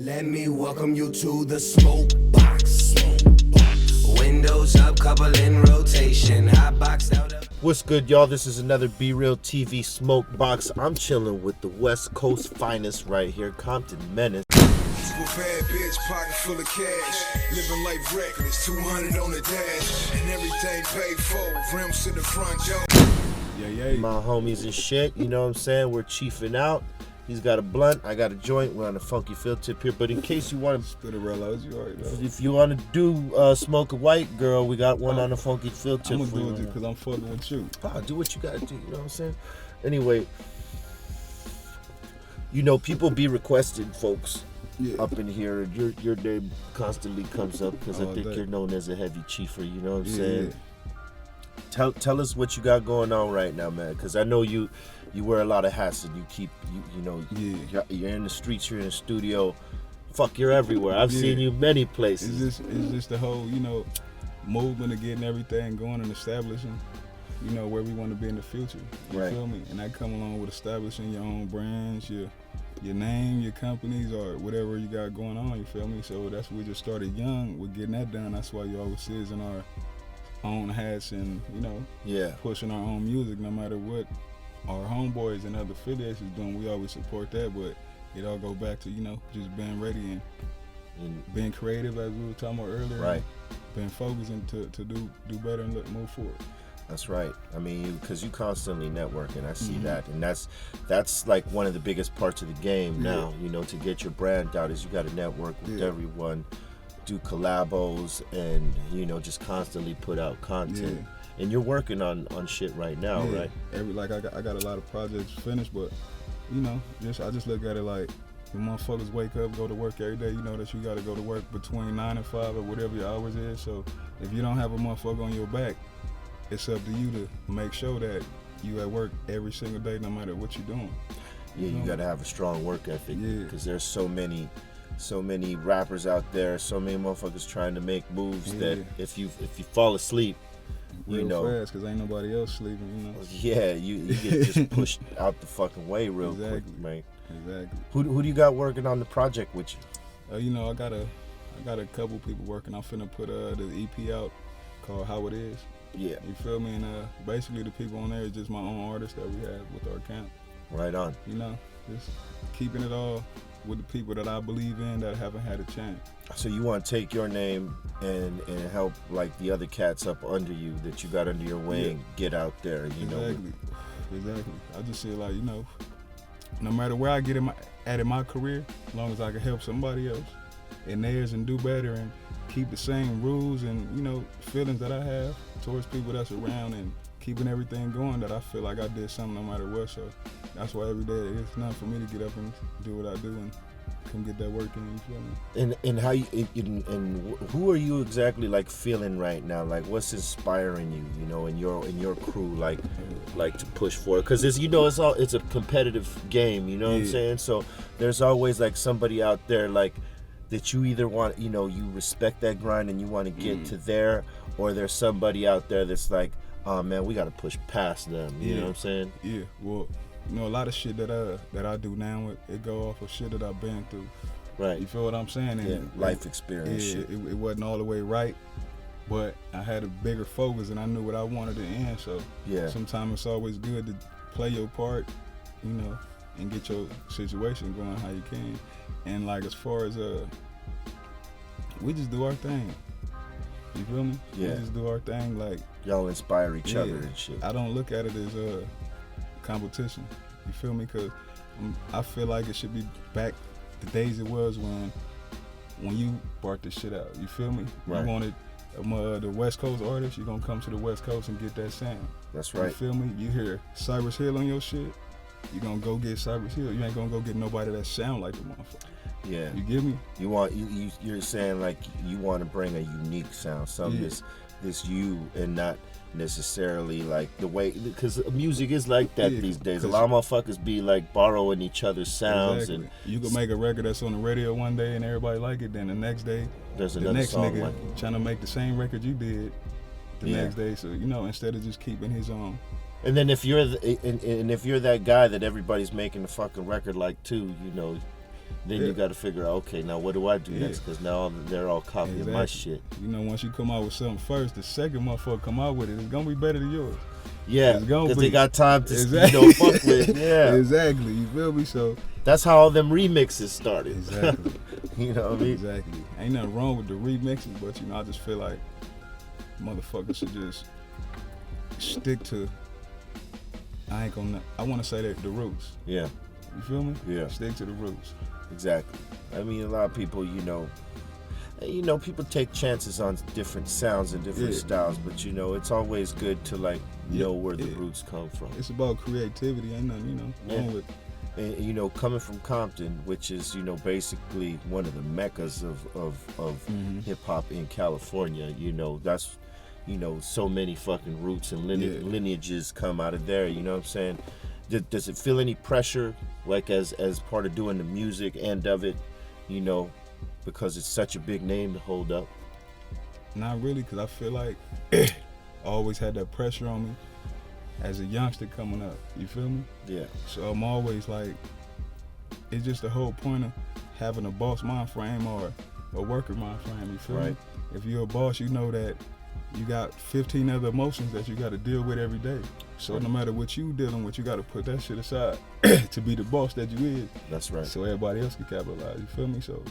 Let me welcome you to the Smokebox. Windows up, couple in rotation. Hot boxed out. What's good, y'all? This is another BREALTV Smokebox. I'm chilling with the West Coast finest right here, Compton Menace. Bad bitch, pocket full of cash. Living life reckless, 200 on the dash. And everything paid for, rims to the front, yo. Yeah. My homies and shit, you know what I'm saying? We're chiefing out. He's got a blunt, I got a joint. We're on a funky field tip here. But in case you want to spit a reload, you already know. If you want to do smoke a white girl, we got one on a funky field tip. I'm gonna do it because I'm fucking with you. Do what you gotta do, you know what I'm saying? Anyway, you know, people be requesting, folks. Yeah. Up in here, your name constantly comes up because I think you're known as a heavy chiefer. You know what I'm saying? Yeah. Tell us what you got going on right now, man. Because I know you wear a lot of hats and you keep you know you're in the streets, you're in the studio. Fuck, you're everywhere. I've seen you many places. It's just the whole movement of getting everything going and establishing where we want to be in the future. You feel me? And that come along with establishing your own brands, your name, your companies, or whatever you got going on, you feel me? So that's we just started young with getting that done. That's why you always see us in our own hats and, pushing our own music no matter what our homeboys and other affiliates is doing. We always support that, but it all go back to, just being ready and being creative, as we were talking about earlier. Right. Being focusing to do better and move forward. That's right. I mean, because you constantly networking, I see that, and that's like one of the biggest parts of the game now. To get your brand out is you got to network with everyone, do collabos, and just constantly put out content. And you're working on shit right now, right? I got a lot of projects finished, but I just look at it like when motherfuckers wake up, go to work every day. You know that you got to go to work between 9 and 5 or whatever your hours is. So if you don't have a motherfucker on your back, it's up to you to make sure that you at work every single day, no matter what you're doing. You gotta have a strong work ethic because there's so many rappers out there, so many motherfuckers trying to make moves that if you fall asleep, real fast, because ain't nobody else sleeping, Yeah, you get just pushed out the fucking way real quick, man. Exactly. Who do you got working on the project with you? I got a couple people working. I'm finna put the EP out called How It Is. Yeah. You feel me? And basically the people on there is just my own artists that we have with our account. Right on. Just keeping it all with the people that I believe in that haven't had a chance. So you want to take your name and help like the other cats up under you that you got under your wing get out there, Exactly. I just say like, no matter where I get in my career, as long as I can help somebody else in theirs and do better and keep the same rules and feelings that I have towards people that's around and keeping everything going, that I feel like I did something no matter what. So that's why every day it's not for me to get up and do what I do and come get that work in. You feel me? And how you and who are you exactly like feeling right now? Like what's inspiring you? In your crew like to push forward? Because it's a competitive game. You know what I'm saying? So there's always like somebody out there like that you either want, you respect that grind and you want to get to there, or there's somebody out there that's like, oh man, we got to push past them. You know what I'm saying? Yeah. Well, a lot of shit that I do now, it go off of shit that I've been through. Right. You feel what I'm saying? And life experience. It wasn't all the way right, but I had a bigger focus and I knew what I wanted to end. So sometimes it's always good to play your part, and get your situation going how you can. And like as far as we just do our thing. You feel me? Yeah. We just do our thing. Like y'all inspire each other and shit. I don't look at it as a competition. You feel me? Because I feel like it should be back the days it was when you brought this shit out. You feel me? Right. You wanted the West Coast artist, you're gonna come to the West Coast and get that sound. That's right. You feel me? You hear Cypress Hill on your shit, you're gonna go get Cypress Hill. You ain't gonna go get nobody that sound like the motherfucker. Yeah. You get me? You're saying like you want to bring a unique sound, something this you and not necessarily like the way, because music is like that these days. A lot of motherfuckers be like borrowing each other's sounds. And you can make a record that's on the radio one day and everybody like it, then the next day there's the another next song nigga like trying to make the same record you did the next day. So instead of just keeping his own. And then if you're that guy that everybody's making a fucking record like too, then you got to figure out, okay, now what do I do next? Because now they're all copying my shit. You know, once you come out with something first, the second motherfucker come out with it, it's gonna be better than yours. Yeah, because they got time to fuck with. Yeah, exactly. You feel me? So that's how all them remixes started. Exactly. You know what I mean? Exactly. Ain't nothing wrong with the remixes, but I just feel like motherfuckers should just stick to. I want to say that the roots. Yeah. You feel me? Yeah. Stick to the roots. Exactly. I mean, a lot of people, people take chances on different sounds and different styles, but it's always good to know where the roots come from. It's about creativity, ain't nothing, wrong with. And, coming from Compton, which is, basically one of the meccas of hip hop in California, that's, so many fucking roots and lineages come out of there, you know what I'm saying? Does it feel any pressure, as part of doing the music end of it, because it's such a big name to hold up? Not really, because I feel like I always had that pressure on me as a youngster coming up, you feel me? Yeah. So I'm always it's just the whole point of having a boss mind frame or a worker mind frame, you feel me? If you're a boss, you know that you got 15 other emotions that you got to deal with every day. So no matter what you dealing with, you got to put that shit aside to be the boss that you is. That's right. So everybody else can capitalize, you feel me? So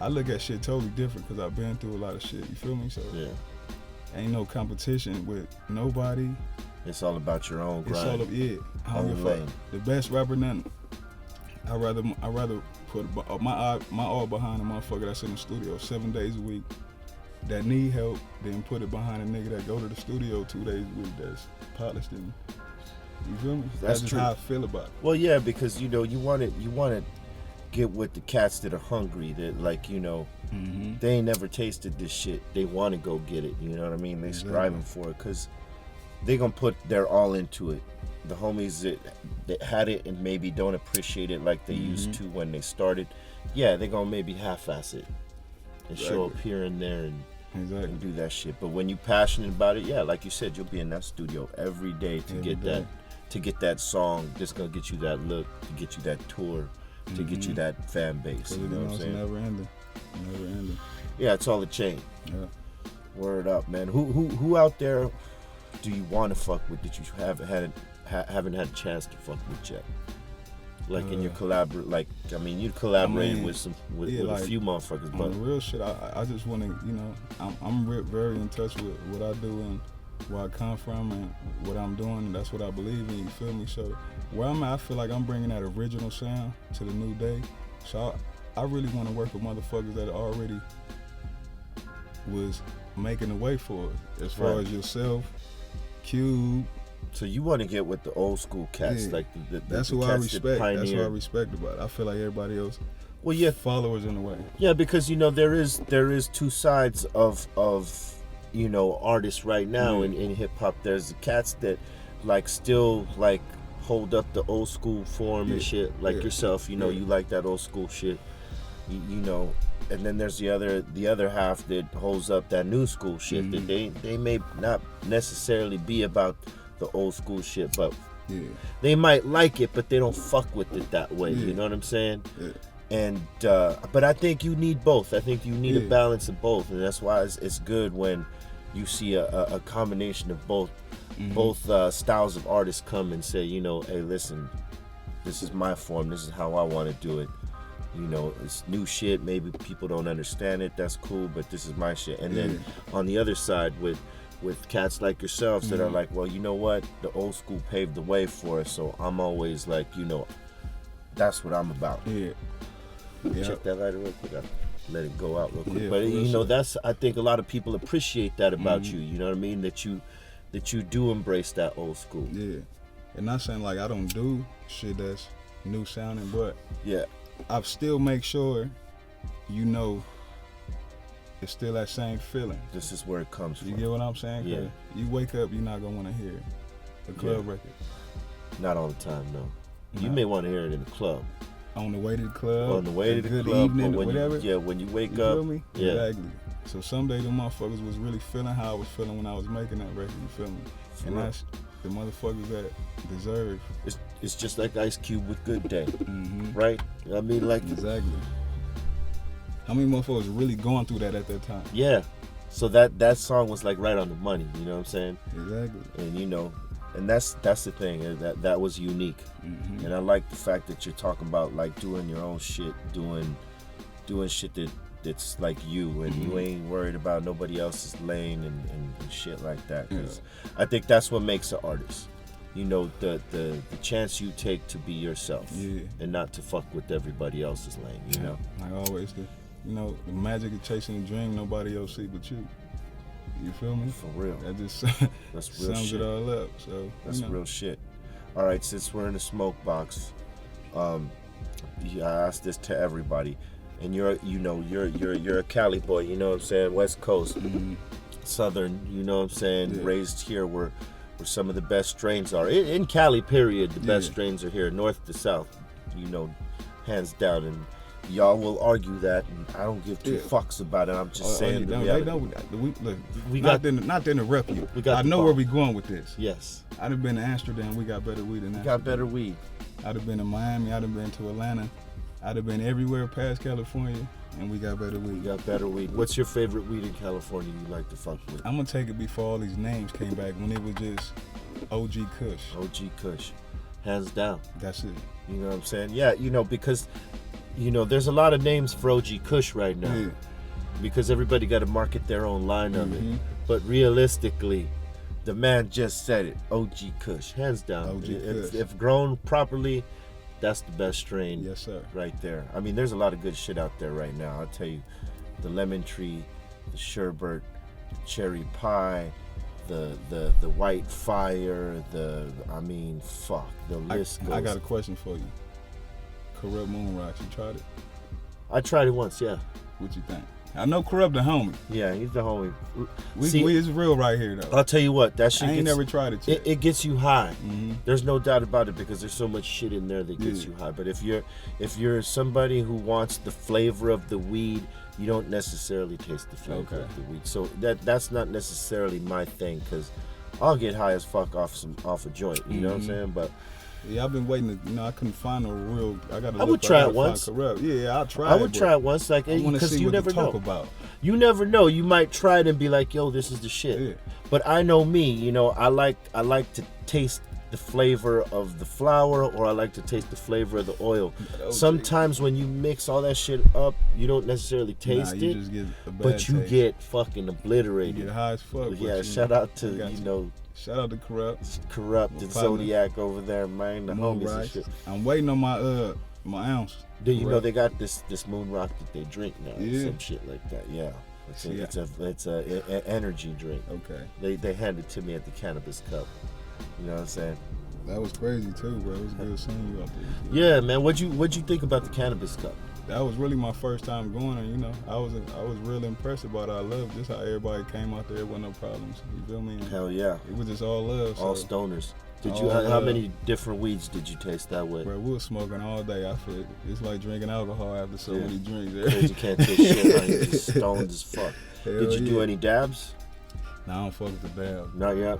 I look at shit totally different because I've been through a lot of shit, you feel me? So ain't no competition with nobody. It's all about your own grind. It's all I don't give a fuck. The best rapper, nothing. I'd rather put my all behind a motherfucker that's in the studio 7 days a week that need help than put it behind a nigga that go to the studio 2 days a week that's polished and you feel me? That's just true. how I feel about it. Well, yeah, because you want to get with the cats that are hungry, that they ain't never tasted this shit. They want to go get it. You know what I mean? They striving for it because they gonna put their all into it. The homies that had it and maybe don't appreciate it like they used to when they started, they gonna maybe half-ass it and show up here and there and do that shit. But when you passionate about it, like you said, you'll be in that studio every day to get that song that's gonna get you that look, to get you that tour, to get you that fan base. You know what I'm saying? Never ending. Yeah, it's all a chain. Yeah. Word up, man. Who out there do you want to fuck with that you haven't had a chance to fuck with yet? In your you collaborated with a few motherfuckers, but on the real shit, I just want to, I'm very in touch with what I do and where I come from and what I'm doing, and that's what I believe in. You feel me? So where I'm at, I feel like I'm bringing that original sound to the new day. So I really want to work with motherfuckers that already was making the way for it, as far as yourself, Cube. So you want to get with the old school cats, that's who I respect. That's who I respect about it. I feel like everybody else, followers in the way. Yeah, because there is two sides of artists right now in hip hop. There's the cats that still hold up the old school form and shit, yourself. You like that old school shit. And then there's the other half that holds up that new school shit that they may not necessarily be about the old school shit, but they might like it, but they don't fuck with it that way. You know what I'm saying? And but I think you need both. I think you need a balance of both, and that's why it's good when you see a combination of both styles of artists come and say, hey, listen, this is my form, this is how I want to do it. It's new shit, maybe people don't understand it, that's cool, but this is my shit. And then on the other side with cats like yourselves that are like, well, you know what, the old school paved the way for us, so I'm always that's what I'm about. Check that lighter real quick, I'll let it go out real quick. But that's, I think a lot of people appreciate that about you, you know what I mean, that you do embrace that old school. And not saying I don't do shit that's new sounding, but I still make sure it's still that same feeling. This is where it comes from. You get what I'm saying? Yeah. You wake up, you're not gonna want to hear a club record. Not all the time, no. You may want to hear it in the club. On the way to the club. On the way to the good club. Evening, when whatever. When you wake you up. Feel me? Yeah. Exactly. So someday the motherfuckers was really feeling how I was feeling when I was making that record. You feel me? And the motherfuckers that deserve. It's just like Ice Cube with Good Day, Mm-hmm. right? I mean, like, Exactly. How many motherfuckers really going through that at that time? yeah. So that song was like right on the money, you know what I'm saying? Exactly. And you know, and that's the thing, that was unique. Mm-hmm. And I like the fact that you're talking about like doing your own shit, doing shit that's like you, and you ain't worried about nobody else's lane and shit like that. Because I think that's what makes an artist. You know, the chance you take to be yourself, and not to fuck with everybody else's lane. You know, like always, the magic of chasing a dream nobody else see but you. You feel me? For real. That just That's real sums shit. it all up. So that's real shit. All right, since we're in the Smokebox, I asked this to everybody, and you're a Cali boy. You know what I'm saying? West Coast, Southern. You know what I'm saying? Yeah. Raised here where some of the best strains are in Cali. Period. The best strains are here, north to south. You know, hands down. And y'all will argue that, and I don't give two fucks about it. I'm just saying the reality. We got not to interrupt you. I know where we going with this. Yes. I'd have been to Amsterdam. We got better weed than that. We got better weed. I'd have been to Miami. I'd have been to Atlanta. I'd have been everywhere past California, and we got better weed. We got better weed. What's your favorite weed in California you like to fuck with? I'm gonna take it before all these names came back, when it was just OG Kush. OG Kush, hands down. That's it. You know what I'm saying? Yeah, you know, because there's a lot of names for OG Kush right now. Yeah. Because everybody got to market their own line of it. But realistically, the man just said it. OG Kush, hands down. OG Kush. If grown properly, that's the best strain. Yes, sir. Right there. I mean, there's a lot of good shit out there right now. I'll tell you, the lemon tree, the sherbet, the cherry pie, the white fire, the list goes. I got a question for you. Corrupt Moon Rocks, you tried it? I tried it once, yeah. What you think? I know Corrupt the homie. Yeah, he's the homie. It's real right here though. I'll tell you what, that shit I ain't never tried it yet. It gets you high. Mm-hmm. There's no doubt about it, because there's so much shit in there that gets you high. But if you're somebody who wants the flavor of the weed, you don't necessarily taste the flavor of the weed. So that's not necessarily my thing, because I'll get high as fuck off a joint. You know what I'm saying? But yeah, I've been waiting to, I couldn't find a real. I would try it once. Corrupt. Yeah, I'll try. I would try it once, like, because you never know. About. You never know. You might try it and be like, "Yo, this is the shit." Yeah. But I know me. I like to taste the flavor of the flour, or I like to taste the flavor of the oil. Sometimes when you mix all that shit up, you don't necessarily taste you it, just get a bad but you taste. get fucking obliterated. You get high as fuck. Yeah, shout out to shout out to Corrupt and Zodiac over there, man. The homies and shit. I'm waiting on my ounce. You know they got this moon rock that they drink now, some shit like that. Yeah. It's a energy drink. Okay. They handed it to me at the Cannabis Cup. You know what I'm saying? That was crazy too, bro. It was good seeing you out there. Yeah, man. What'd you think about the Cannabis Cup? That was really my first time going, and I was really impressed about it. I loved just how everybody came out there with no problems. You feel me? And hell yeah. It was just all love. All stoners. How many different weeds did you taste that way? Bro, we were smoking all day. I feel it's like drinking alcohol after so many drinks. Because you can't taste shit, man. You're just stoned as fuck. Did you do any dabs? Nah, I don't fuck with the dabs. Not yet.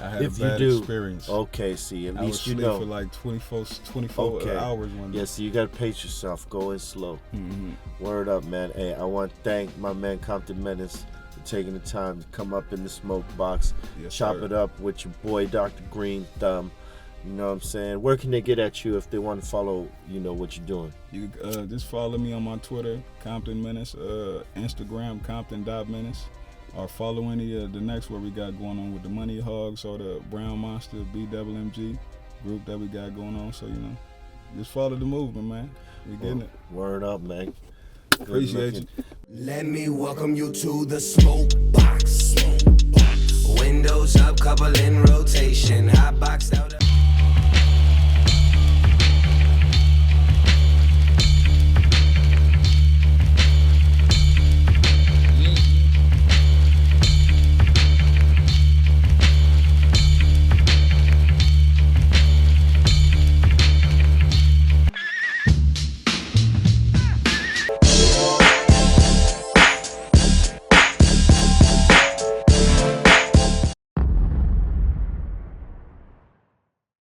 I had a bad experience. Okay, see, at least you know. I was asleep for like 24 hours one day. Yeah, so you gotta pace yourself. Go in slow. Mm-hmm. Word up, man. Hey, I want to thank my man Compton Menace for taking the time to come up in the Smokebox, chop it up with your boy Dr. Greenthumb. You know what I'm saying? Where can they get at you if they want to follow, what you're doing? You just follow me on my Twitter, Compton Menace, Instagram, Compton.Menace. Or follow any of the next what we got going on with the Money Hogs or the Brown Monster BWMG group that we got going on. So, just follow the movement, man. We getting it. Word up, man. Appreciate you. Let me welcome you to the Smokebox. Windows up, couple in rotation. Hot boxed out.